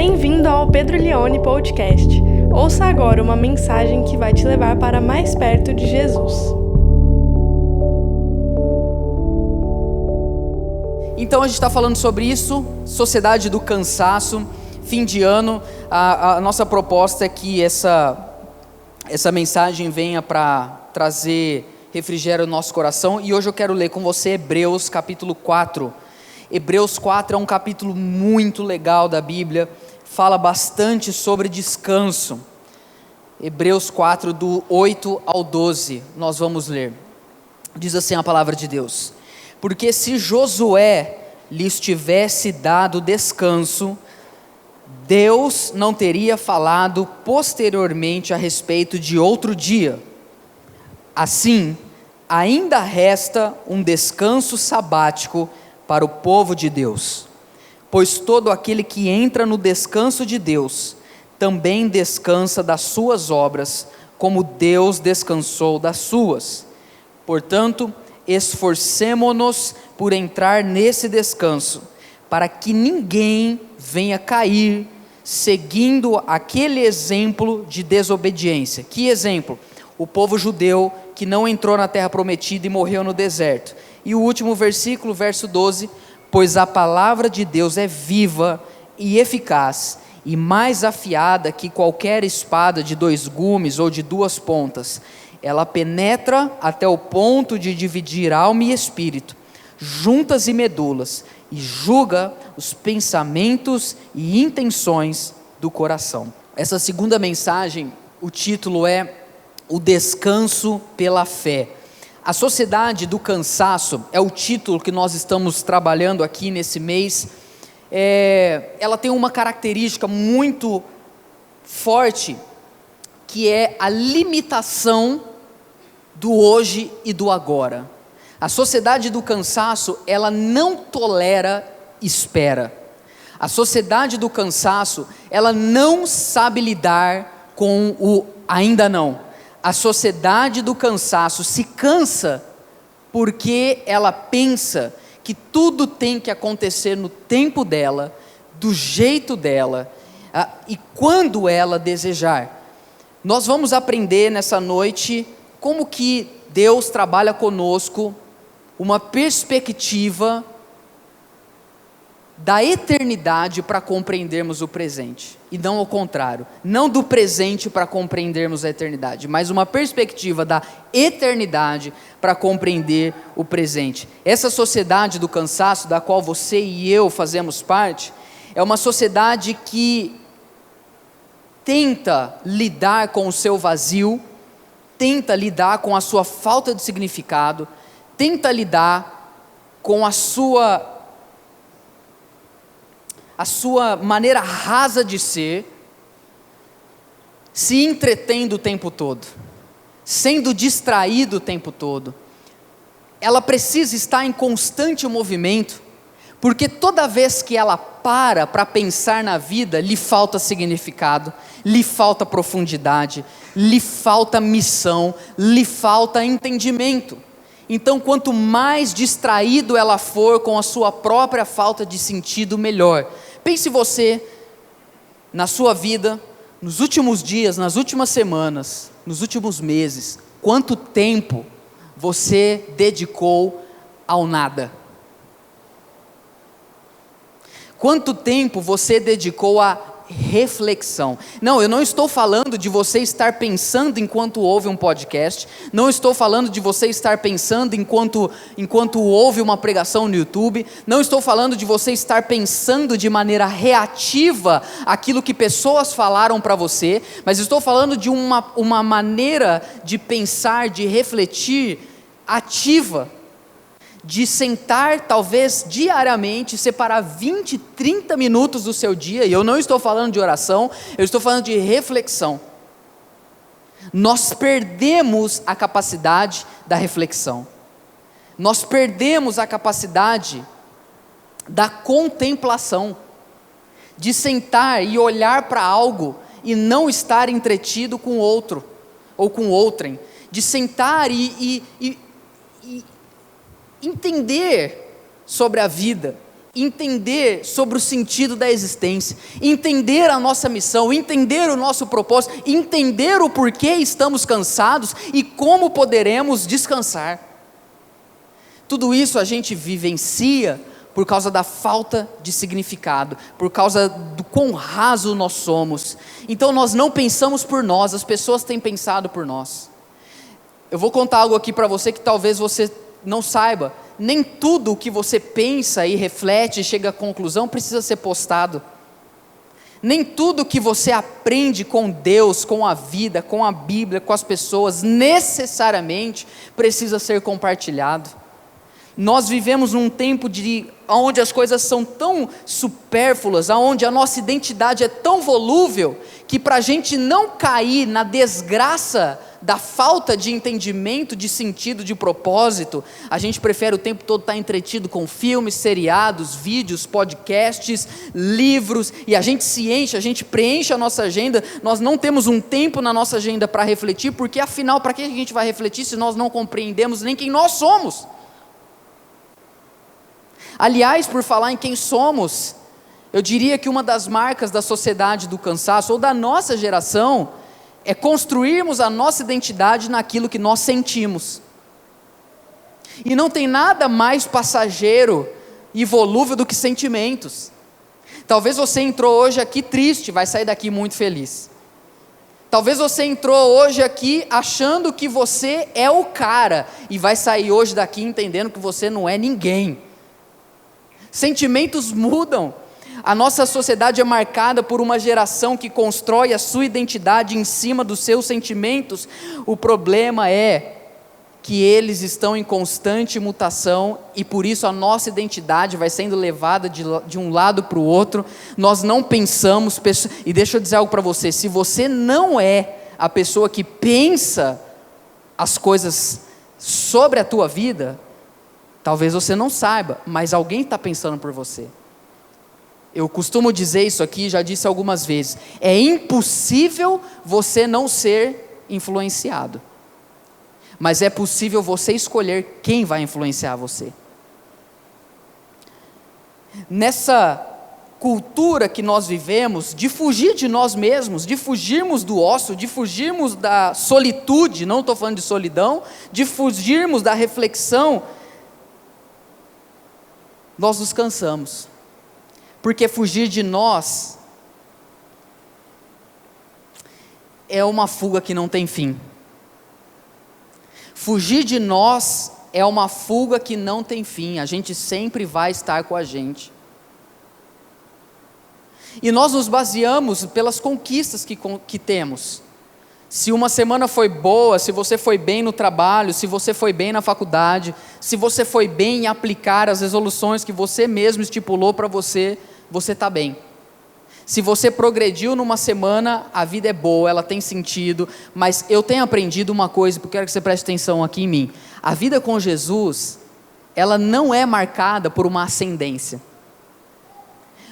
Bem-vindo ao Pedro Leone Podcast. Ouça agora uma mensagem que vai te levar para mais perto de Jesus. Então a gente está falando sobre isso, sociedade do cansaço, fim de ano. A nossa proposta é que essa mensagem venha para trazer refrigério no nosso coração. E hoje eu quero ler com você Hebreus capítulo 4. Hebreus 4 é um capítulo muito legal da Bíblia, fala bastante sobre descanso. Hebreus 4, do 8 ao 12, nós vamos ler. Diz assim a palavra de Deus: porque se Josué lhes tivesse dado descanso, Deus não teria falado posteriormente a respeito de outro dia. Assim, ainda resta um descanso sabático para o povo de Deus, pois todo aquele que entra no descanso de Deus, também descansa das suas obras, como Deus descansou das suas. Portanto, esforcemo-nos por entrar nesse descanso, para que ninguém venha cair, seguindo aquele exemplo de desobediência. Que exemplo? O povo judeu que não entrou na terra prometida e morreu no deserto. E o último versículo, verso 12: pois a palavra de Deus é viva e eficaz, e mais afiada que qualquer espada de 2 gumes ou de 2 pontas. Ela penetra até o ponto de dividir alma e espírito, juntas e medulas, e julga os pensamentos e intenções do coração. Essa segunda mensagem, o título é O Descanso pela Fé. A sociedade do cansaço é o título que nós estamos trabalhando aqui nesse mês. Ela tem uma característica muito forte, que é a limitação do hoje e do agora. A sociedade do cansaço, ela não tolera espera. A sociedade do cansaço, ela não sabe lidar com o ainda não. A sociedade do cansaço se cansa porque ela pensa que tudo tem que acontecer no tempo dela, do jeito dela, e quando ela desejar. Nós vamos aprender nessa noite como que Deus trabalha conosco uma perspectiva da eternidade para compreendermos o presente, e não ao contrário, não do presente para compreendermos a eternidade, mas uma perspectiva da eternidade para compreender o presente. Essa sociedade do cansaço, da qual você e eu fazemos parte, é uma sociedade que tenta lidar com o seu vazio, tenta lidar com a sua falta de significado, tenta lidar com a sua maneira rasa de ser, se entretendo o tempo todo, sendo distraído o tempo todo. Ela precisa estar em constante movimento, porque toda vez que ela para pensar na vida, lhe falta significado, lhe falta profundidade, lhe falta missão, lhe falta entendimento. Então, quanto mais distraído ela for com a sua própria falta de sentido, melhor. Pense você, na sua vida, nos últimos dias, nas últimas semanas, nos últimos meses, quanto tempo você dedicou ao nada? Quanto tempo você dedicou à reflexão? Não, eu não estou falando de você estar pensando enquanto ouve um podcast, não estou falando de você estar pensando enquanto ouve uma pregação no YouTube, não estou falando de você estar pensando de maneira reativa aquilo que pessoas falaram para você, mas estou falando de uma maneira de pensar, de refletir ativa, de sentar talvez diariamente, separar 20, 30 minutos do seu dia, e eu não estou falando de oração, eu estou falando de reflexão. Nós perdemos a capacidade da reflexão, nós perdemos a capacidade da contemplação, de sentar e olhar para algo e não estar entretido com outro, ou com outrem, de sentar e entender sobre a vida, entender sobre o sentido da existência, entender a nossa missão, entender o nosso propósito, entender o porquê estamos cansados e como poderemos descansar. Tudo isso a gente vivencia por causa da falta de significado, por causa do quão raso nós somos. Então nós não pensamos por nós, as pessoas têm pensado por nós. Eu vou contar algo aqui para você que talvez você não saiba. Nem tudo o que você pensa e reflete e chega à conclusão precisa ser postado. Nem tudo que você aprende com Deus, com a vida, com a Bíblia, com as pessoas, necessariamente precisa ser compartilhado. Nós vivemos num tempo onde as coisas são tão supérfluas, onde a nossa identidade é tão volúvel, que para a gente não cair na desgraça da falta de entendimento, de sentido, de propósito, a gente prefere o tempo todo estar entretido com filmes, seriados, vídeos, podcasts, livros, e a gente se enche, a gente preenche a nossa agenda. Nós não temos um tempo na nossa agenda para refletir, porque afinal, para que a gente vai refletir se nós não compreendemos nem quem nós somos? Aliás, por falar em quem somos, eu diria que uma das marcas da sociedade do cansaço, ou da nossa geração, é construirmos a nossa identidade naquilo que nós sentimos. E não tem nada mais passageiro e volúvel do que sentimentos. Talvez você entrou hoje aqui triste, vai sair daqui muito feliz. Talvez você entrou hoje aqui achando que você é o cara, e vai sair hoje daqui entendendo que você não é ninguém. Sentimentos mudam. A nossa sociedade é marcada por uma geração que constrói a sua identidade em cima dos seus sentimentos. O problema é que eles estão em constante mutação, e por isso a nossa identidade vai sendo levada de um lado para o outro. Nós não pensamos, e deixa eu dizer algo para você: se você não é a pessoa que pensa as coisas sobre a tua vida, talvez você não saiba, mas alguém está pensando por você. Eu costumo dizer isso aqui, já disse algumas vezes: é impossível você não ser influenciado, mas é possível você escolher quem vai influenciar você. Nessa cultura que nós vivemos, de fugir de nós mesmos, de fugirmos do ócio, de fugirmos da solitude, não estou falando de solidão, de fugirmos da reflexão, nós nos cansamos, porque fugir de nós é uma fuga que não tem fim. Fugir de nós é uma fuga que não tem fim, a gente sempre vai estar com a gente. E nós nos baseamos pelas conquistas que temos. Se uma semana foi boa, se você foi bem no trabalho, se você foi bem na faculdade, se você foi bem em aplicar as resoluções que você mesmo estipulou para você, você está bem. Se você progrediu numa semana, a vida é boa, ela tem sentido, mas eu tenho aprendido uma coisa, porque eu quero que você preste atenção aqui em mim. A vida com Jesus, ela não é marcada por uma ascendência.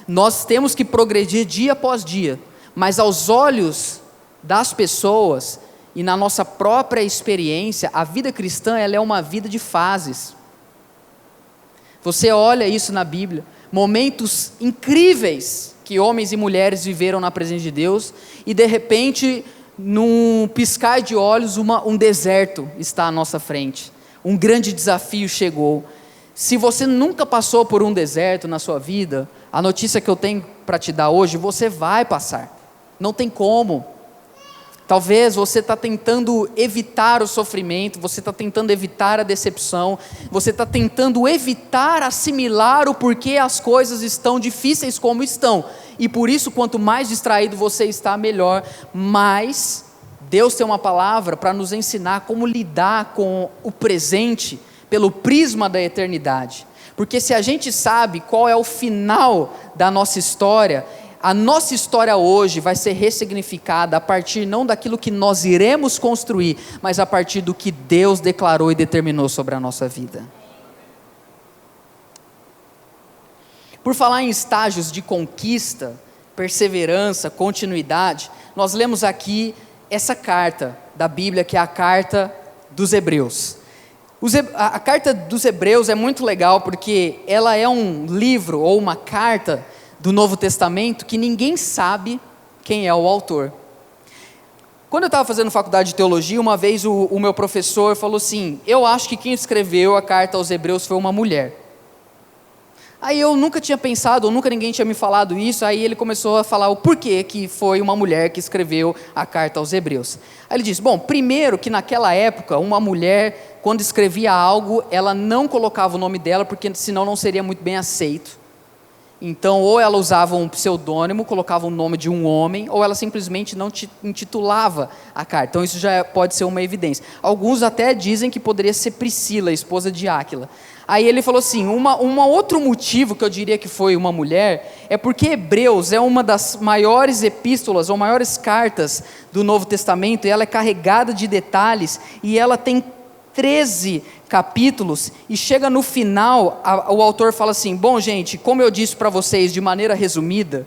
Nós temos que progredir dia após dia, mas aos olhos das pessoas e na nossa própria experiência, a vida cristã, ela é uma vida de fases. Você olha isso na Bíblia, momentos incríveis que homens e mulheres viveram na presença de Deus, e de repente, num piscar de olhos, um deserto está à nossa frente, um grande desafio chegou. Se você nunca passou por um deserto na sua vida, a notícia que eu tenho para te dar hoje, você vai passar, não tem como. Talvez você está tentando evitar o sofrimento, você está tentando evitar a decepção, você está tentando evitar assimilar o porquê as coisas estão difíceis como estão, e por isso quanto mais distraído você está, melhor. Mas Deus tem uma palavra para nos ensinar como lidar com o presente pelo prisma da eternidade, porque se a gente sabe qual é o final da nossa história, a nossa história hoje vai ser ressignificada a partir não daquilo que nós iremos construir, mas a partir do que Deus declarou e determinou sobre a nossa vida. Por falar em estágios de conquista, perseverança, continuidade, nós lemos aqui essa carta da Bíblia, que é a carta dos Hebreus. A carta dos Hebreus é muito legal porque ela é um livro ou uma carta do Novo Testamento que ninguém sabe quem é o autor. Quando eu estava fazendo faculdade de teologia, uma vez o meu professor falou assim: eu acho que quem escreveu a carta aos Hebreus foi uma mulher. Aí eu nunca tinha pensado, ou nunca ninguém tinha me falado isso, aí ele começou a falar o porquê que foi uma mulher que escreveu a carta aos Hebreus. Aí ele disse: bom, primeiro que naquela época, uma mulher, quando escrevia algo, ela não colocava o nome dela, porque senão não seria muito bem aceito. Então, ou ela usava um pseudônimo, colocava o nome de um homem, ou ela simplesmente não intitulava a carta. Então, isso já pode ser uma evidência. Alguns até dizem que poderia ser Priscila, esposa de Áquila. Aí ele falou assim, outro motivo que eu diria que foi uma mulher, é porque Hebreus é uma das maiores epístolas, ou maiores cartas do Novo Testamento, e ela é carregada de detalhes, e ela tem 13 capítulos, e chega no final, o autor fala assim: bom gente, como eu disse para vocês de maneira resumida.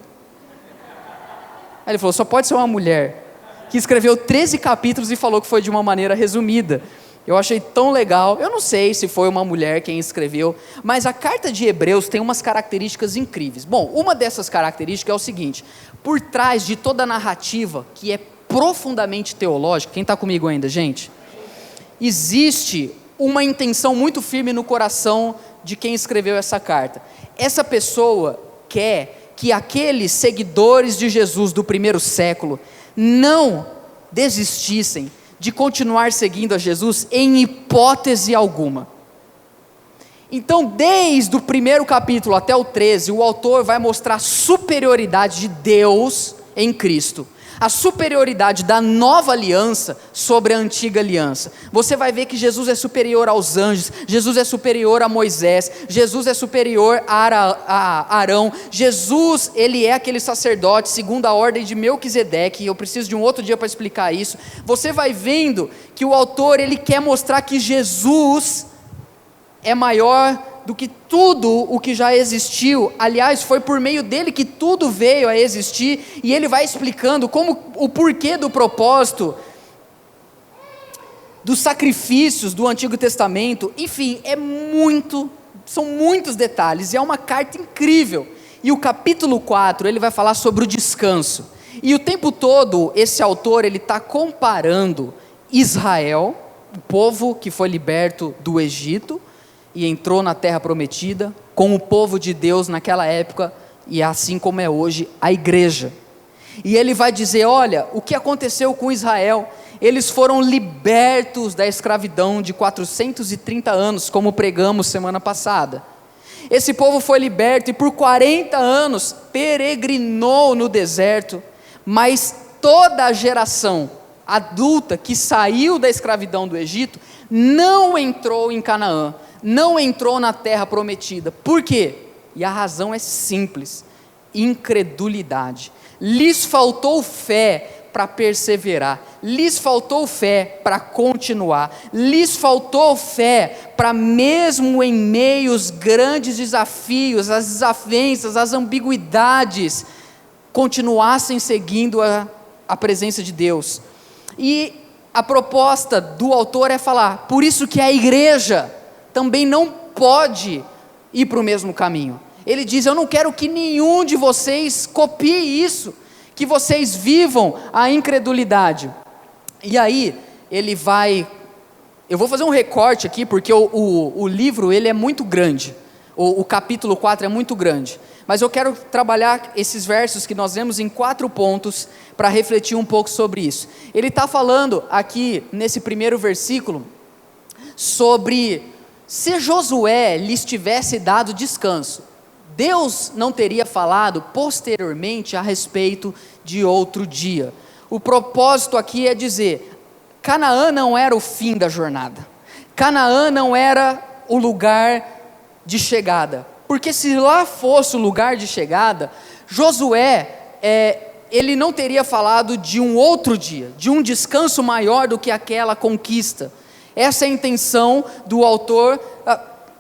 Aí ele falou: só pode ser uma mulher que escreveu 13 capítulos e falou que foi de uma maneira resumida. Eu achei tão legal. Eu não sei se foi uma mulher quem escreveu, mas a carta de Hebreus tem umas características incríveis. Bom, uma dessas características é o seguinte: por trás de toda a narrativa, que é profundamente teológica, quem está comigo ainda, gente? Existe uma intenção muito firme no coração de quem escreveu essa carta. Essa pessoa quer que aqueles seguidores de Jesus do primeiro século não desistissem de continuar seguindo a Jesus em hipótese alguma. Então, desde o primeiro capítulo até o 13, o autor vai mostrar a superioridade de Deus em Cristo, a superioridade da nova aliança sobre a antiga aliança. Você vai ver que Jesus é superior aos anjos, Jesus é superior a Moisés, Jesus é superior a Arão, Jesus, ele é aquele sacerdote segundo a ordem de Melquisedeque, e eu preciso de um outro dia para explicar isso. Você vai vendo que o autor, ele quer mostrar que Jesus é maior do que tudo o que já existiu. Aliás, foi por meio dele que tudo veio a existir, e ele vai explicando o porquê do propósito, dos sacrifícios do Antigo Testamento. Enfim, são muitos detalhes, e é uma carta incrível. E o capítulo 4, ele vai falar sobre o descanso, e o tempo todo, esse autor, ele está comparando Israel, o povo que foi liberto do Egito, e entrou na terra prometida, com o povo de Deus naquela época, e assim como é hoje, a igreja. E ele vai dizer: olha, o que aconteceu com Israel? Eles foram libertos da escravidão de 430 anos, como pregamos semana passada. Esse povo foi liberto, e por 40 anos, peregrinou no deserto, mas toda a geração adulta que saiu da escravidão do Egito, não entrou em Canaã, não entrou na terra prometida. Por quê? E a razão é simples: incredulidade. Lhes faltou fé para perseverar, lhes faltou fé para continuar, lhes faltou fé para, mesmo em meio aos grandes desafios, as desavenças, as ambiguidades, continuassem seguindo a presença de Deus. E a proposta do autor é falar: por isso que a igreja também não pode ir para o mesmo caminho. Ele diz: eu não quero que nenhum de vocês copie isso, que vocês vivam a incredulidade. E aí, eu vou fazer um recorte aqui, porque o livro, ele é muito grande, o capítulo 4 é muito grande, mas eu quero trabalhar esses versos que nós vemos em 4 pontos, para refletir um pouco sobre isso. Ele está falando aqui, nesse primeiro versículo, sobre: se Josué lhes tivesse dado descanso, Deus não teria falado posteriormente a respeito de outro dia. O propósito aqui é dizer: Canaã não era o fim da jornada, Canaã não era o lugar de chegada, porque se lá fosse o lugar de chegada, Josué, ele não teria falado de um outro dia, de um descanso maior do que aquela conquista. Essa é a intenção do autor,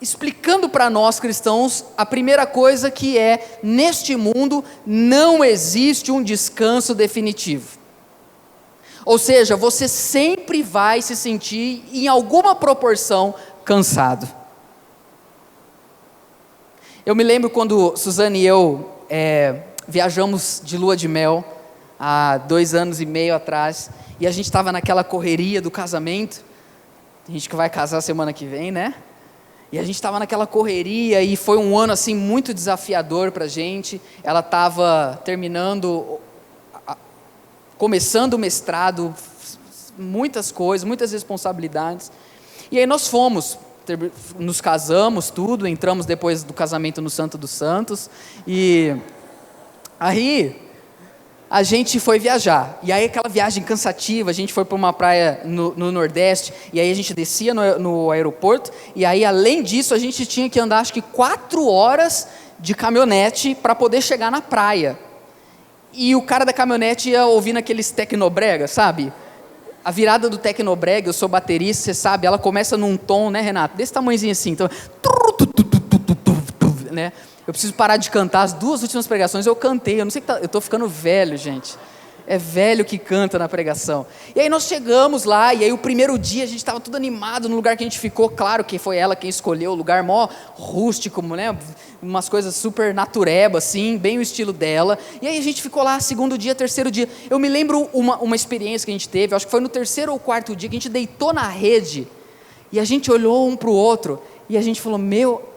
explicando para nós cristãos a primeira coisa, que é: neste mundo não existe um descanso definitivo. Ou seja, você sempre vai se sentir em alguma proporção cansado. Eu me lembro quando Suzane e eu viajamos de lua de mel há 2 anos e meio atrás, e a gente estava naquela correria do casamento. Tem gente que vai casar semana que vem, né? E a gente estava naquela correria e foi um ano assim muito desafiador para a gente. Ela estava começando o mestrado, muitas coisas, muitas responsabilidades. E aí nós nos casamos, tudo, entramos depois do casamento no Santo dos Santos. E aí a gente foi viajar, e aí aquela viagem cansativa, a gente foi para uma praia no Nordeste, e aí a gente descia no aeroporto, e aí além disso a gente tinha que andar acho que 4 horas de caminhonete para poder chegar na praia, e o cara da caminhonete ia ouvindo aqueles tecnobrega, sabe? A virada do tecnobrega, eu sou baterista, você sabe, ela começa num tom, né, Renato? Desse tamanhozinho assim, então, né? Eu preciso parar de cantar. As 2 últimas pregações eu cantei. Eu não sei eu estou ficando velho, gente. É velho que canta na pregação. E aí nós chegamos lá, e aí o primeiro dia a gente estava tudo animado no lugar que a gente ficou. Claro que foi ela quem escolheu o lugar mó rústico, né? Umas coisas super natureba, assim, bem o estilo dela. E aí a gente ficou lá, 2º dia, 3º dia. Eu me lembro uma experiência que a gente teve, acho que foi no 3º ou 4º dia, que a gente deitou na rede, e a gente olhou um para o outro, e a gente falou,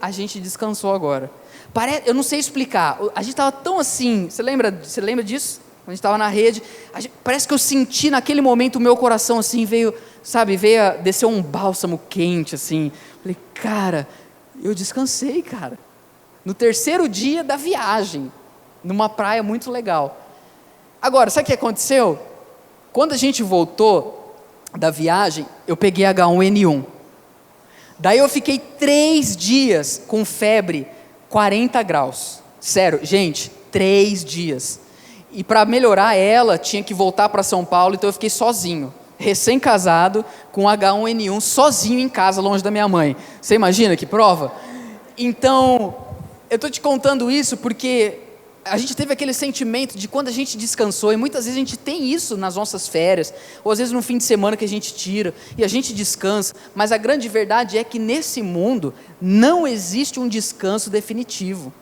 a gente descansou agora. Eu não sei explicar, a gente estava tão assim, você lembra disso? Quando a gente estava na rede, parece que eu senti naquele momento o meu coração assim, veio descer um bálsamo quente assim, falei, cara, eu descansei, cara, no 3º dia da viagem, numa praia muito legal. Agora, sabe o que aconteceu? Quando a gente voltou da viagem, eu peguei H1N1, daí eu fiquei 3 dias com febre, 40 graus, sério, gente, 3 dias, e para melhorar ela, tinha que voltar para São Paulo, então eu fiquei sozinho, recém-casado, com H1N1, sozinho em casa, longe da minha mãe. Você imagina que prova? Então, eu estou te contando isso porque a gente teve aquele sentimento de quando a gente descansou, e muitas vezes a gente tem isso nas nossas férias, ou às vezes no fim de semana que a gente tira, e a gente descansa, mas a grande verdade é que nesse mundo não existe um descanso definitivo.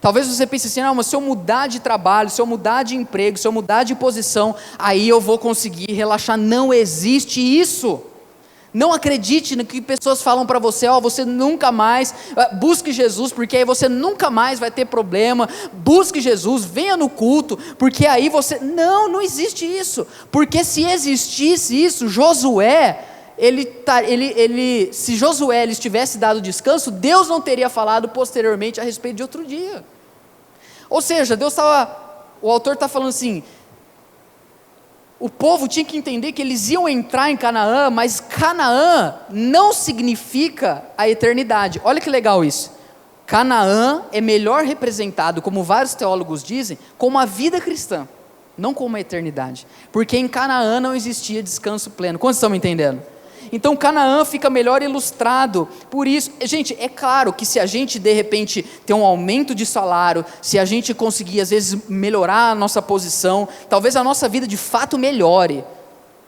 Talvez você pense assim, mas se eu mudar de trabalho, se eu mudar de emprego, se eu mudar de posição, aí eu vou conseguir relaxar. Não existe isso. Não acredite no que pessoas falam para você, você nunca mais, busque Jesus, porque aí você nunca mais vai ter problema, busque Jesus, venha no culto, porque aí você, não existe isso, porque se existisse isso, Josué, se Josué lhes tivesse dado descanso, Deus não teria falado posteriormente a respeito de outro dia. Ou seja, o autor está falando assim, o povo tinha que entender que eles iam entrar em Canaã, mas Canaã não significa a eternidade. Olha que legal isso. Canaã é melhor representado, como vários teólogos dizem, como a vida cristã, não como a eternidade. Porque em Canaã não existia descanso pleno. Quantos estão me entendendo? Então Canaã fica melhor ilustrado. Por isso, gente, é claro que se a gente de repente ter um aumento de salário, se a gente conseguir às vezes melhorar a nossa posição, talvez a nossa vida de fato melhore.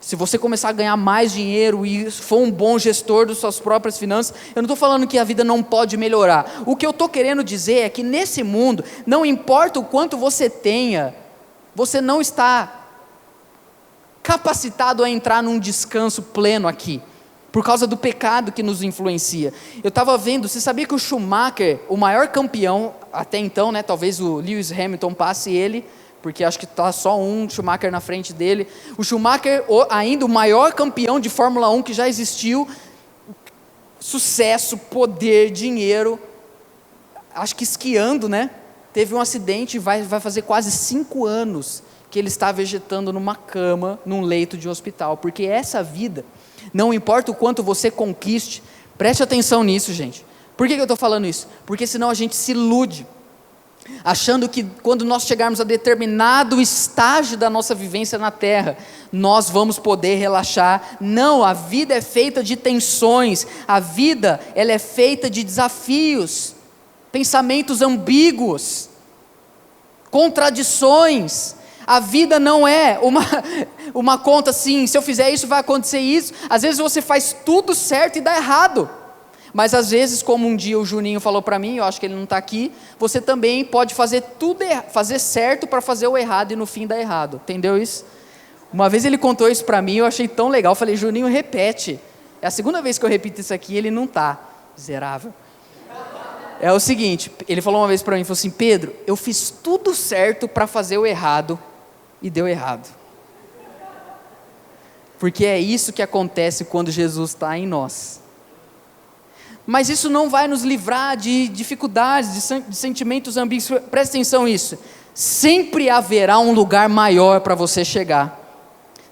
Se você começar a ganhar mais dinheiro e for um bom gestor das suas próprias finanças, eu não estou falando que a vida não pode melhorar. O que eu estou querendo dizer é que nesse mundo, não importa o quanto você tenha, você não está capacitado a entrar num descanso pleno aqui, por causa do pecado que nos influencia. Eu estava vendo, você sabia que o Schumacher, o maior campeão até então, né, talvez o Lewis Hamilton passe ele, porque acho que está só um Schumacher na frente dele. O Schumacher, ainda o maior campeão de Fórmula 1 que já existiu, sucesso, poder, dinheiro, acho que esquiando, né, teve um acidente, vai fazer quase 5 anos que ele está vegetando numa cama, num leito de hospital, porque essa vida, não importa o quanto você conquiste, preste atenção nisso, gente. Por que eu estou falando isso? Porque senão a gente se ilude, achando que quando nós chegarmos a determinado estágio da nossa vivência na terra, nós vamos poder relaxar. Não, a vida é feita de tensões, a vida ela é feita de desafios, pensamentos ambíguos, contradições. A vida não é uma conta assim, se eu fizer isso vai acontecer isso. Às vezes você faz tudo certo e dá errado. Mas às vezes, como um dia o Juninho falou para mim, eu acho que ele não está aqui, você também pode fazer fazer certo para fazer o errado e no fim dar errado. Entendeu isso? Uma vez ele contou isso para mim, eu achei tão legal. Eu falei, Juninho, repete. É a segunda vez que eu repito isso aqui, ele não está. Miserável. É o seguinte, ele falou uma vez para mim, falou assim, Pedro, eu fiz tudo certo para fazer o errado e deu errado. Porque é isso que acontece quando Jesus está em nós. Mas isso não vai nos livrar de dificuldades, de sentimentos ambíguos. Presta atenção nisso. Sempre haverá um lugar maior para você chegar.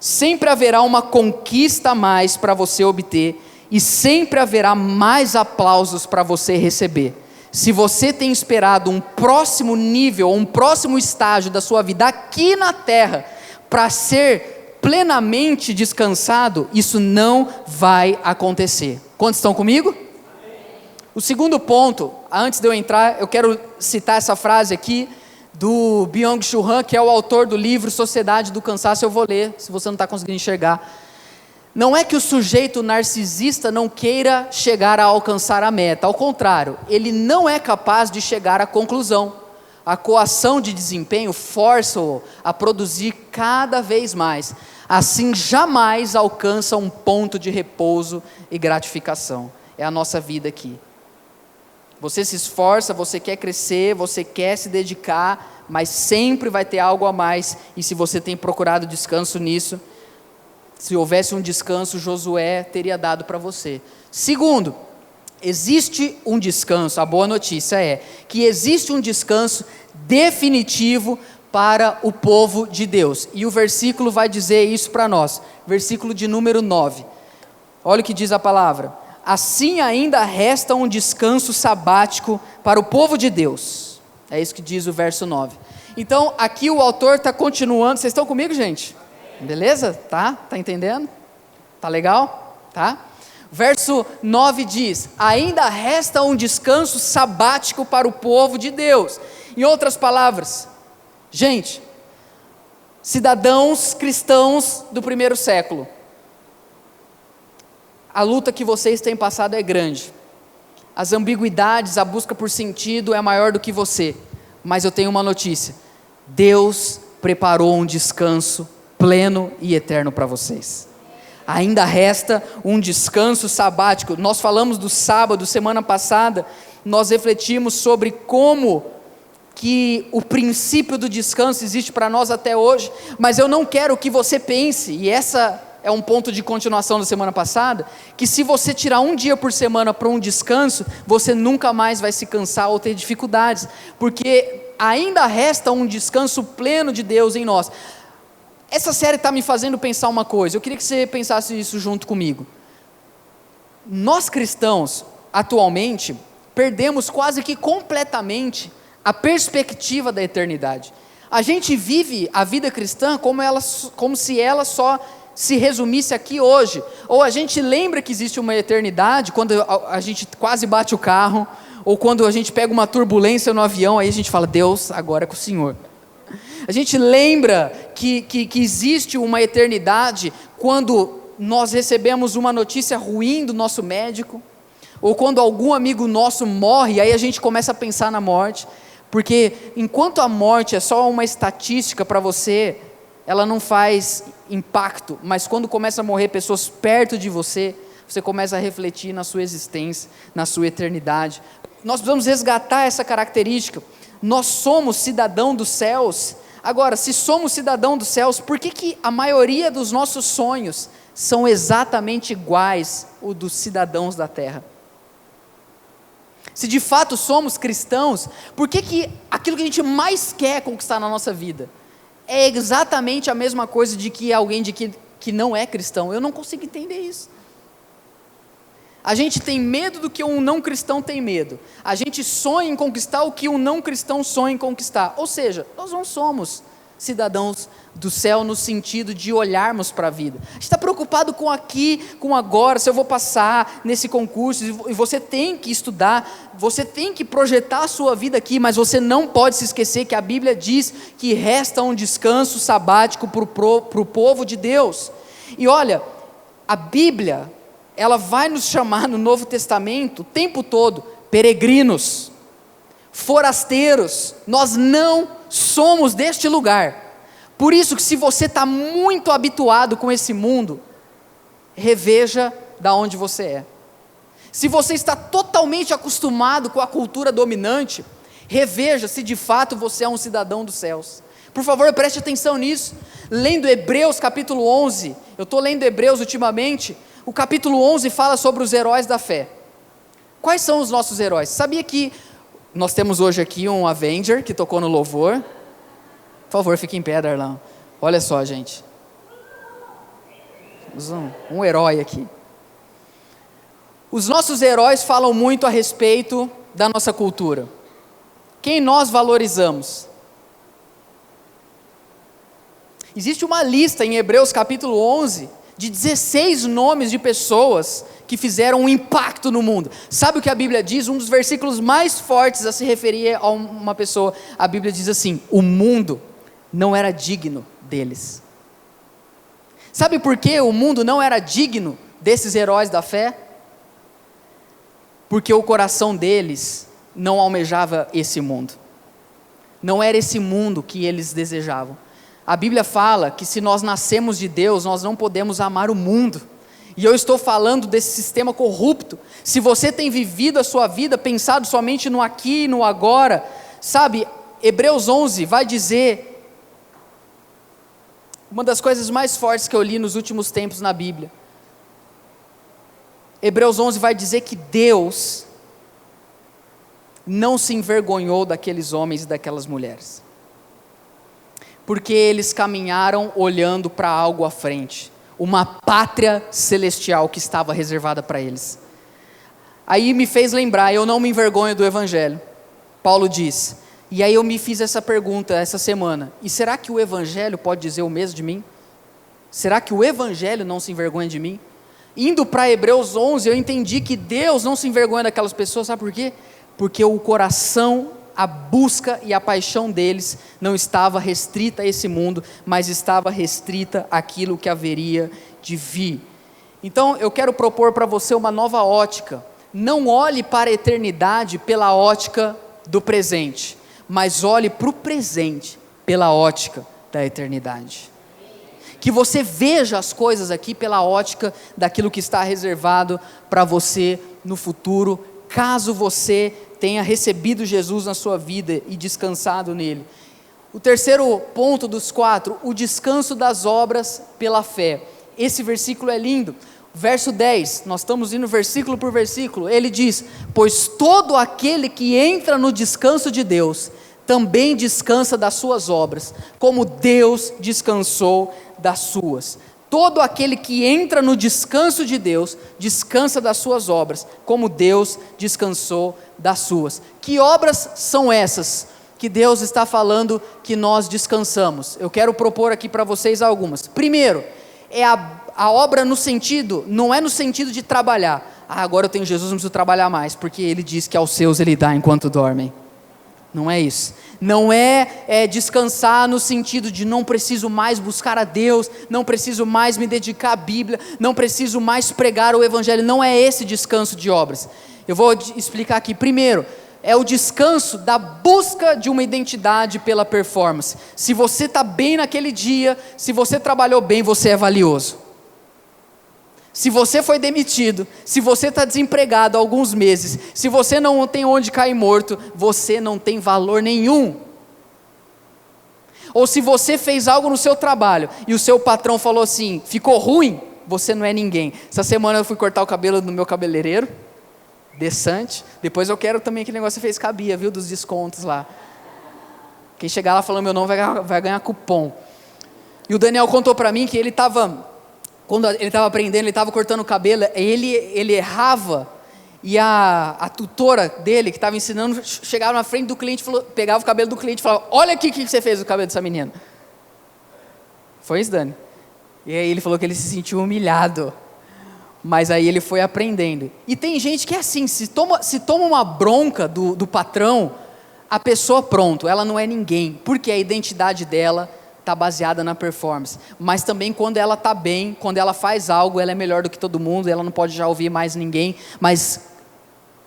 Sempre haverá uma conquista a mais para você obter. E sempre haverá mais aplausos para você receber. Se você tem esperado um próximo nível, um próximo estágio da sua vida aqui na terra, para ser plenamente descansado, isso não vai acontecer. Quantos estão comigo? O segundo ponto, antes de eu entrar, eu quero citar essa frase aqui do Byung-Chul Han, que é o autor do livro Sociedade do Cansaço. Eu vou ler, se você não está conseguindo enxergar. Não é que o sujeito narcisista não queira chegar a alcançar a meta, ao contrário, ele não é capaz de chegar à conclusão. A coação de desempenho força-o a produzir cada vez mais. Assim, jamais alcança um ponto de repouso e gratificação. É a nossa vida aqui. Você se esforça, você quer crescer, você quer se dedicar, mas sempre vai ter algo a mais. E se você tem procurado descanso nisso, se houvesse um descanso, Josué teria dado para você. Segundo, existe um descanso, a boa notícia é que existe um descanso definitivo para o povo de Deus. E o versículo vai dizer isso para nós, versículo de número 9. Olha o que diz a palavra. Assim ainda resta um descanso sabático para o povo de Deus. É isso que diz o verso 9. Então, aqui o autor está continuando. Vocês estão comigo, gente? Beleza? Tá entendendo? Tá legal? Tá? Verso 9 diz, ainda resta um descanso sabático para o povo de Deus. Em outras palavras, gente, cidadãos cristãos do primeiro século, a luta que vocês têm passado é grande, as ambiguidades, a busca por sentido é maior do que você, mas eu tenho uma notícia, Deus preparou um descanso pleno e eterno para vocês. Ainda resta um descanso sabático. Nós falamos do sábado, semana passada, nós refletimos sobre como que o princípio do descanso existe para nós até hoje, mas eu não quero que você pense, e essa é um ponto de continuação da semana passada, que se você tirar um dia por semana para um descanso, você nunca mais vai se cansar ou ter dificuldades, porque ainda resta um descanso pleno de Deus em nós. Essa série está me fazendo pensar uma coisa, eu queria que você pensasse isso junto comigo. Nós cristãos, atualmente, perdemos quase que completamente a perspectiva da eternidade. A gente vive a vida cristã como se ela só se resumisse aqui hoje, ou a gente lembra que existe uma eternidade, quando a gente quase bate o carro, ou quando a gente pega uma turbulência no avião, aí a gente fala, Deus, agora é com o Senhor. A gente lembra que existe uma eternidade, quando nós recebemos uma notícia ruim do nosso médico, ou quando algum amigo nosso morre, aí a gente começa a pensar na morte, porque enquanto a morte é só uma estatística para você, ela não faz impacto, mas quando começa a morrer pessoas perto de você, você começa a refletir na sua existência, na sua eternidade. Nós precisamos resgatar essa característica, nós somos cidadão dos céus. Agora, se somos cidadão dos céus, por que a maioria dos nossos sonhos são exatamente iguais aos dos cidadãos da terra? Se de fato somos cristãos, por que aquilo que a gente mais quer conquistar na nossa vida é exatamente a mesma coisa de que alguém que não é cristão? Eu não consigo entender isso. A gente tem medo do que um não cristão tem medo. A gente sonha em conquistar o que um não cristão sonha em conquistar. Ou seja, nós não somos cidadãos do céu no sentido de olharmos para a vida. A gente está preocupado com aqui, com agora, se eu vou passar nesse concurso, e você tem que estudar, você tem que projetar a sua vida aqui, mas você não pode se esquecer que a Bíblia diz que resta um descanso sabático para o povo de Deus. E olha, a Bíblia, ela vai nos chamar no Novo Testamento o tempo todo, peregrinos, forasteiros. Nós não somos deste lugar. Por isso que se você está muito habituado com esse mundo, reveja da onde você é. Se você está totalmente acostumado com a cultura dominante, reveja se de fato você é um cidadão dos céus. Por favor, preste atenção nisso. Lendo Hebreus capítulo 11, eu estou lendo Hebreus ultimamente, o capítulo 11 fala sobre os heróis da fé. Quais são os nossos heróis? Sabia que nós temos hoje aqui um Avenger que tocou no louvor? Por favor, fique em pé, Darlan. Olha só, gente. Um herói aqui. Os nossos heróis falam muito a respeito da nossa cultura. Quem nós valorizamos? Existe uma lista em Hebreus capítulo 11 de 16 nomes de pessoas que fizeram um impacto no mundo. Sabe o que a Bíblia diz? Um dos versículos mais fortes a se referir a uma pessoa. A Bíblia diz assim: o mundo não era digno deles. Sabe por que o mundo não era digno desses heróis da fé? Porque o coração deles não almejava esse mundo. Não era esse mundo que eles desejavam. A Bíblia fala que se nós nascemos de Deus, nós não podemos amar o mundo. E eu estou falando desse sistema corrupto. Se você tem vivido a sua vida pensado somente no aqui e no agora, sabe, Hebreus 11 vai dizer, uma das coisas mais fortes que eu li nos últimos tempos na Bíblia. Hebreus 11 vai dizer que Deus não se envergonhou daqueles homens e daquelas mulheres, porque eles caminharam olhando para algo à frente, uma pátria celestial que estava reservada para eles. Aí me fez lembrar, eu não me envergonho do Evangelho, Paulo diz. E aí eu me fiz essa pergunta essa semana: e será que o Evangelho pode dizer o mesmo de mim? Será que o Evangelho não se envergonha de mim? Indo para Hebreus 11, eu entendi que Deus não se envergonha daquelas pessoas. Sabe por quê? Porque o coração, a busca e a paixão deles não estava restrita a esse mundo, mas estava restrita àquilo que haveria de vir. Então eu quero propor para você uma nova ótica. Não olhe para a eternidade pela ótica do presente, mas olhe para o presente pela ótica da eternidade. Que você veja as coisas aqui pela ótica daquilo que está reservado para você no futuro, caso você tenha recebido Jesus na sua vida e descansado nele. O terceiro ponto dos 4, o descanso das obras pela fé. Esse versículo é lindo. Verso 10, nós estamos indo versículo por versículo. Ele diz: pois todo aquele que entra no descanso de Deus, também descansa das suas obras, como Deus descansou das suas. Todo aquele que entra no descanso de Deus, descansa das suas obras, como Deus descansou das suas. Que obras são essas que Deus está falando que nós descansamos? Eu quero propor aqui para vocês algumas. Primeiro, é a obra no sentido, não é no sentido de trabalhar. Agora eu tenho Jesus, não preciso trabalhar mais, porque Ele diz que aos seus Ele dá enquanto dormem. Não é isso. Não é descansar no sentido de não preciso mais buscar a Deus, não preciso mais me dedicar à Bíblia, não preciso mais pregar o Evangelho. Não é esse descanso de obras. Eu vou explicar aqui. Primeiro, é o descanso da busca de uma identidade pela performance. Se você está bem naquele dia, se você trabalhou bem, você é valioso. Se você foi demitido, se você está desempregado há alguns meses, se você não tem onde cair morto, você não tem valor nenhum. Ou se você fez algo no seu trabalho e o seu patrão falou assim, ficou ruim, você não é ninguém. Essa semana eu fui cortar o cabelo no meu cabeleireiro, decente. Depois eu quero também aquele negócio que você fez cabia, viu, dos descontos lá. Quem chegar lá falando meu nome vai ganhar cupom. E o Daniel contou para mim que ele estava... Quando ele estava aprendendo, ele estava cortando o cabelo, ele errava, e a tutora dele, que estava ensinando, chegava na frente do cliente, pegava o cabelo do cliente e falava: olha aqui o que você fez no cabelo dessa menina. Foi isso, Dani? E aí ele falou que ele se sentiu humilhado. Mas aí ele foi aprendendo. E tem gente que é assim, se toma uma bronca do patrão, a pessoa pronto, ela não é ninguém. Porque a identidade dela está baseada na performance. Mas também quando ela está bem, quando ela faz algo, ela é melhor do que todo mundo, ela não pode já ouvir mais ninguém. Mas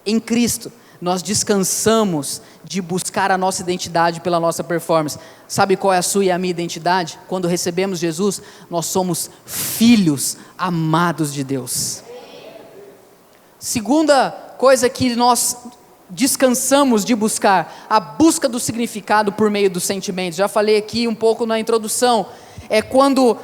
em Cristo, nós descansamos de buscar a nossa identidade pela nossa performance. Sabe qual é a sua e a minha identidade? Quando recebemos Jesus, nós somos filhos amados de Deus. Segunda coisa que nós descansamos de buscar, a busca do significado por meio dos sentimentos. Já falei aqui um pouco na introdução, é quando,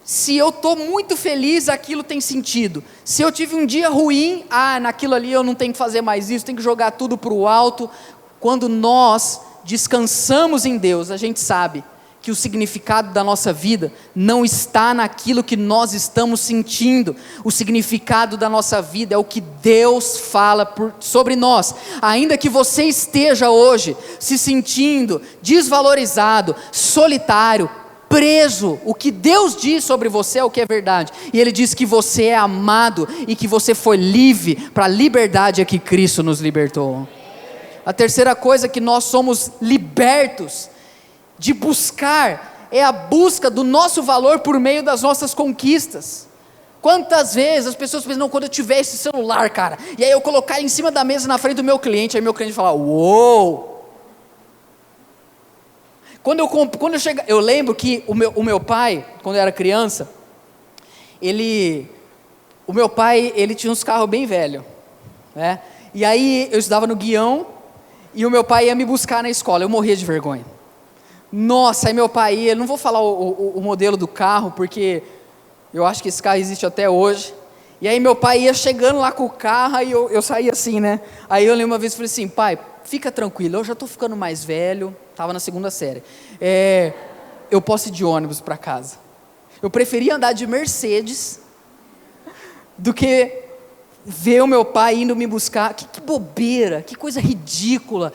se eu estou muito feliz, aquilo tem sentido. Se eu tive um dia ruim, naquilo ali eu não tenho que fazer mais isso, tenho que jogar tudo para o alto. Quando nós descansamos em Deus, a gente sabe que o significado da nossa vida não está naquilo que nós estamos sentindo. O significado da nossa vida é o que Deus fala sobre nós. Ainda que você esteja hoje se sentindo desvalorizado, solitário, preso, o que Deus diz sobre você é o que é verdade. E Ele diz que você é amado e que você foi livre para a liberdade a que Cristo nos libertou. A terceira coisa que nós somos libertos de buscar é a busca do nosso valor por meio das nossas conquistas. Quantas vezes as pessoas pensam, não, quando eu tiver esse celular, cara, e aí eu colocar ele em cima da mesa na frente do meu cliente, aí meu cliente fala, uou! Quando eu chego, eu lembro que o meu pai, quando eu era criança, o meu pai, ele tinha uns carros bem velhos, né? E aí eu estudava no Guião, e o meu pai ia me buscar na escola, eu morria de vergonha. Nossa, aí meu pai ia, não vou falar o modelo do carro, porque eu acho que esse carro existe até hoje. E aí meu pai ia chegando lá com o carro, aí eu saía assim, né? Aí eu lembro uma vez, falei assim, pai, fica tranquilo, eu já estou ficando mais velho, estava na 2ª série, eu posso ir de ônibus para casa. Eu preferia andar de Mercedes, do que ver o meu pai indo me buscar. Que bobeira, que coisa ridícula.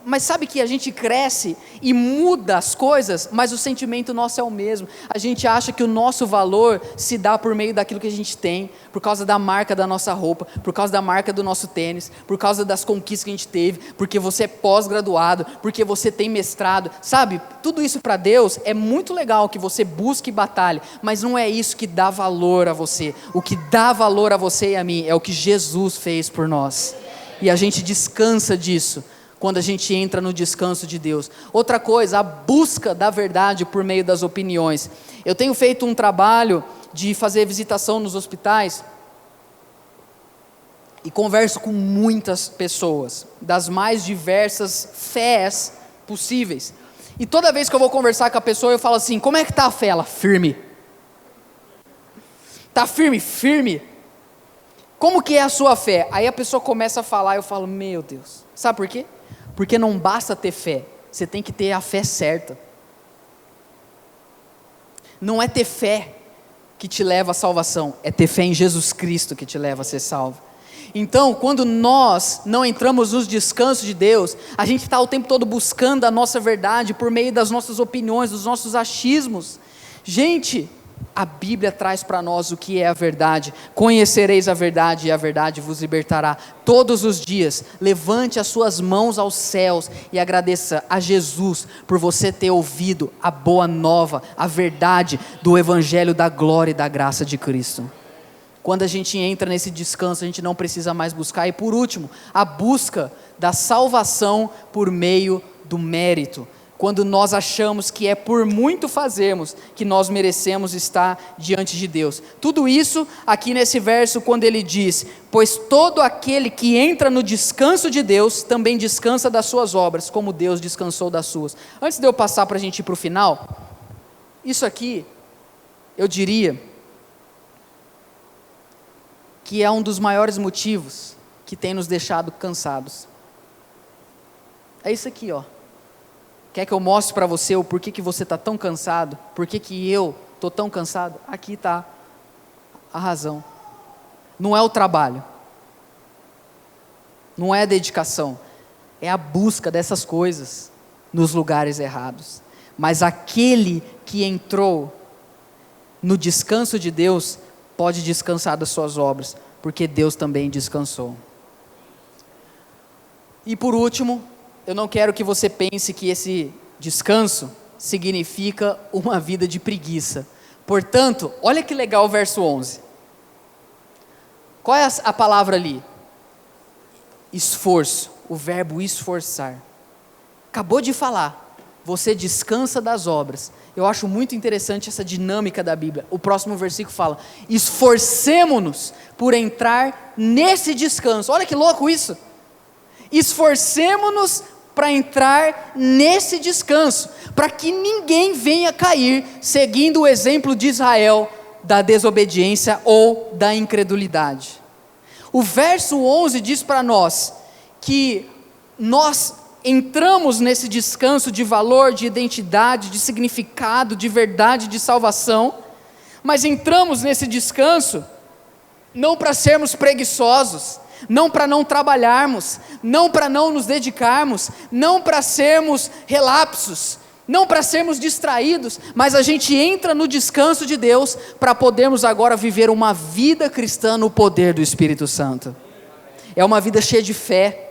Mas sabe que a gente cresce e muda as coisas, mas o sentimento nosso é o mesmo. A gente acha que o nosso valor se dá por meio daquilo que a gente tem, por causa da marca da nossa roupa, por causa da marca do nosso tênis, por causa das conquistas que a gente teve, porque você é pós-graduado, porque você tem mestrado. Sabe, tudo isso para Deus é muito legal que você busque e batalhe, mas não é isso que dá valor a você. O que dá valor a você e a mim é o que Jesus fez por nós. E a gente descansa disso quando a gente entra no descanso de Deus. Outra coisa, a busca da verdade por meio das opiniões. Eu tenho feito um trabalho de fazer visitação nos hospitais e converso com muitas pessoas, das mais diversas fés possíveis. E toda vez que eu vou conversar com a pessoa, eu falo assim, como é que está a fé? Ela, firme. Está firme? Firme. Como que é a sua fé? Aí a pessoa começa a falar, eu falo, meu Deus. Sabe por quê? Porque não basta ter fé, você tem que ter a fé certa. Não é ter fé que te leva à salvação, é ter fé em Jesus Cristo que te leva a ser salvo. Então, quando nós não entramos nos descansos de Deus, a gente está o tempo todo buscando a nossa verdade por meio das nossas opiniões, dos nossos achismos. Gente, a Bíblia traz para nós o que é a verdade. Conhecereis a verdade e a verdade vos libertará. Todos os dias, levante as suas mãos aos céus e agradeça a Jesus por você ter ouvido a boa nova, a verdade do Evangelho da glória e da graça de Cristo. Quando a gente entra nesse descanso, a gente não precisa mais buscar. E por último, a busca da salvação por meio do mérito. Quando nós achamos que é por muito fazermos que nós merecemos estar diante de Deus. Tudo isso aqui nesse verso, quando ele diz, pois todo aquele que entra no descanso de Deus, também descansa das suas obras, como Deus descansou das suas. Antes de eu passar para a gente ir para o final, isso aqui, eu diria, que é um dos maiores motivos que tem nos deixado cansados. É isso aqui, ó. Quer que eu mostre para você o porquê que você está tão cansado? Por que eu estou tão cansado? Aqui está a razão. Não é o trabalho. Não é a dedicação. É a busca dessas coisas nos lugares errados. mas aquele que entrou no descanso de Deus pode descansar das suas obras, porque Deus também descansou. E por último, eu não quero que você pense que esse descanso significa uma vida de preguiça. Portanto, olha que legal o verso 11. Qual é a palavra ali? Esforço, o verbo esforçar. Acabou de falar, você descansa das obras. Eu acho muito interessante essa dinâmica da Bíblia. O próximo versículo fala: esforcemo-nos por entrar nesse descanso. Olha que louco isso! Esforcemo-nos para entrar nesse descanso, para que ninguém venha cair seguindo o exemplo de Israel da desobediência ou da incredulidade. O verso 11 diz para nós que nós entramos nesse descanso de valor, de identidade, de significado, de verdade, de salvação, mas entramos nesse descanso não para sermos preguiçosos, não para não trabalharmos, não para não nos dedicarmos, não para sermos relapsos, não para sermos distraídos, mas a gente entra no descanso de Deus para podermos agora viver uma vida cristã no poder do Espírito Santo. É uma vida cheia de fé,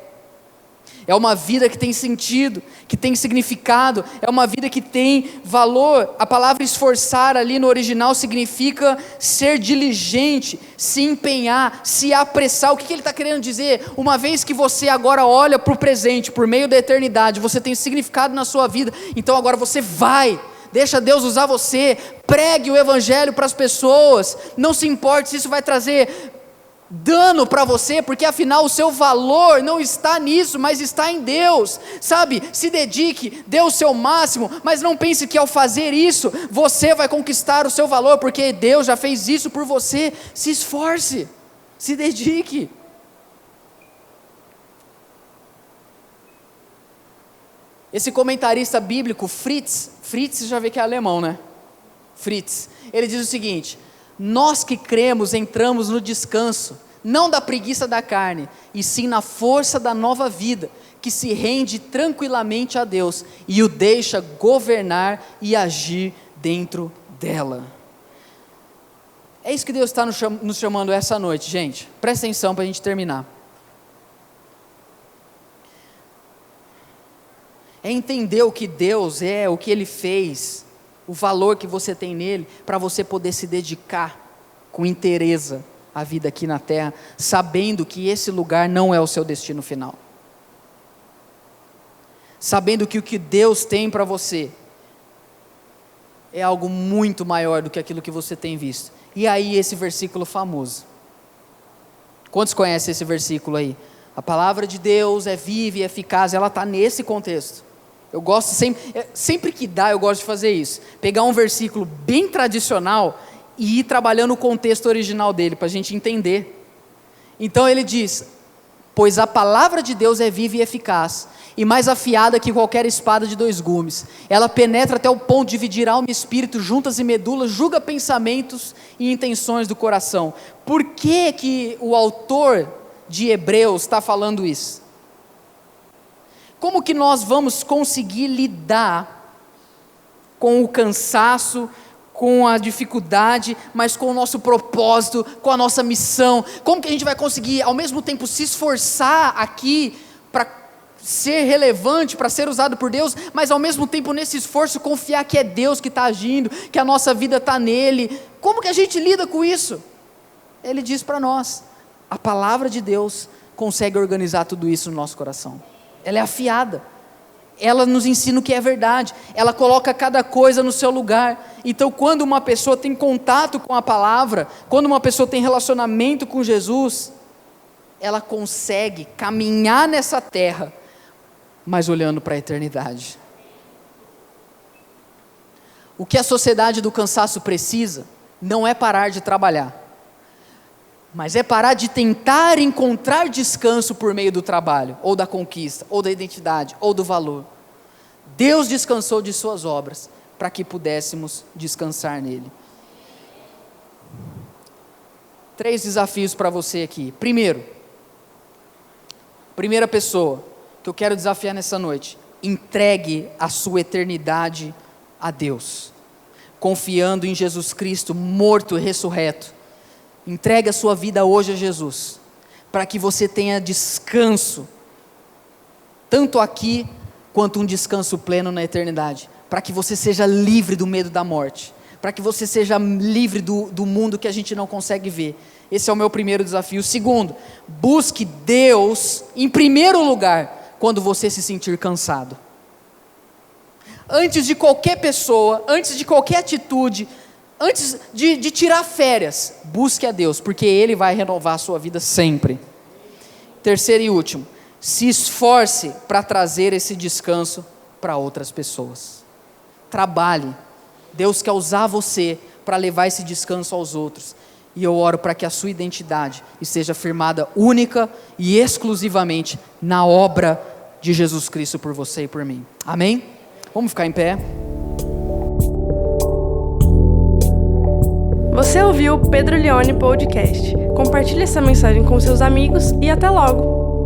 é uma vida que tem sentido, que tem significado, é uma vida que tem valor. A palavra esforçar ali no original significa ser diligente, se empenhar, se apressar. O que ele está querendo dizer? Uma vez que você agora olha para o presente, por meio da eternidade, você tem significado na sua vida, então agora você vai, deixa Deus usar você, pregue o evangelho para as pessoas, não se importe se isso vai trazer dano para você, porque afinal o seu valor não está nisso, mas está em Deus, sabe? Se dedique, dê o seu máximo, mas não pense que ao fazer isso, você vai conquistar o seu valor, porque Deus já fez isso por você. Se esforce, se dedique. Esse comentarista bíblico, Fritz já vê que é alemão, né? Fritz, ele diz o seguinte: nós que cremos entramos no descanso, não da preguiça da carne, e sim na força da nova vida, que se rende tranquilamente a Deus, e o deixa governar e agir dentro dela. É isso que Deus está nos chamando essa noite, gente. Presta atenção para a gente terminar. É entender o que Deus é, o que Ele fez, o valor que você tem nele, para você poder se dedicar com inteireza à vida aqui na terra, sabendo que esse lugar não é o seu destino final. Sabendo que o que Deus tem para você é algo muito maior do que aquilo que você tem visto. E aí esse versículo famoso. Quantos conhecem esse versículo aí? A palavra de Deus é viva e eficaz, ela está nesse contexto. Eu gosto, sempre que dá, eu gosto de fazer isso. Pegar um versículo bem tradicional e ir trabalhando o contexto original dele, para a gente entender. Então ele diz: pois a palavra de Deus é viva e eficaz, e mais afiada que qualquer espada de 2 gumes. Ela penetra até o ponto de dividir alma e espírito, juntas e medulas, julga pensamentos e intenções do coração. Por que o autor de Hebreus está falando isso? Como que nós vamos conseguir lidar com o cansaço, com a dificuldade, mas com o nosso propósito, com a nossa missão? Como que a gente vai conseguir ao mesmo tempo se esforçar aqui para ser relevante, para ser usado por Deus, mas ao mesmo tempo nesse esforço confiar que é Deus que está agindo, que a nossa vida está nele? Como que a gente lida com isso? Ele diz para nós: a palavra de Deus consegue organizar tudo isso no nosso coração. Ela é afiada, ela nos ensina o que é verdade, ela coloca cada coisa no seu lugar. Então quando uma pessoa tem contato com a palavra, quando uma pessoa tem relacionamento com Jesus, ela consegue caminhar nessa terra, mas olhando para a eternidade. O que a sociedade do cansaço precisa, não é parar de trabalhar, mas é parar de tentar encontrar descanso por meio do trabalho, ou da conquista, ou da identidade, ou do valor. Deus descansou de suas obras, para que pudéssemos descansar nele. 3 desafios para você aqui. Primeiro, primeira pessoa que eu quero desafiar nessa noite: entregue a sua eternidade a Deus, confiando em Jesus Cristo, morto e ressurreto. Entregue a sua vida hoje a Jesus, para que você tenha descanso, tanto aqui, quanto um descanso pleno na eternidade, para que você seja livre do medo da morte, para que você seja livre do mundo que a gente não consegue ver. Esse é o meu primeiro desafio. Segundo, busque Deus em primeiro lugar, quando você se sentir cansado. Antes de qualquer pessoa, antes de qualquer atitude, antes de tirar férias, busque a Deus, porque Ele vai renovar a sua vida sempre. Terceiro e último, se esforce para trazer esse descanso para outras pessoas. Trabalhe. Deus quer usar você para levar esse descanso aos outros. E eu oro para que a sua identidade esteja firmada única e exclusivamente na obra de Jesus Cristo por você e por mim. Amém? Vamos ficar em pé. Você ouviu o Pedro Leone Podcast. Compartilhe essa mensagem com seus amigos e até logo!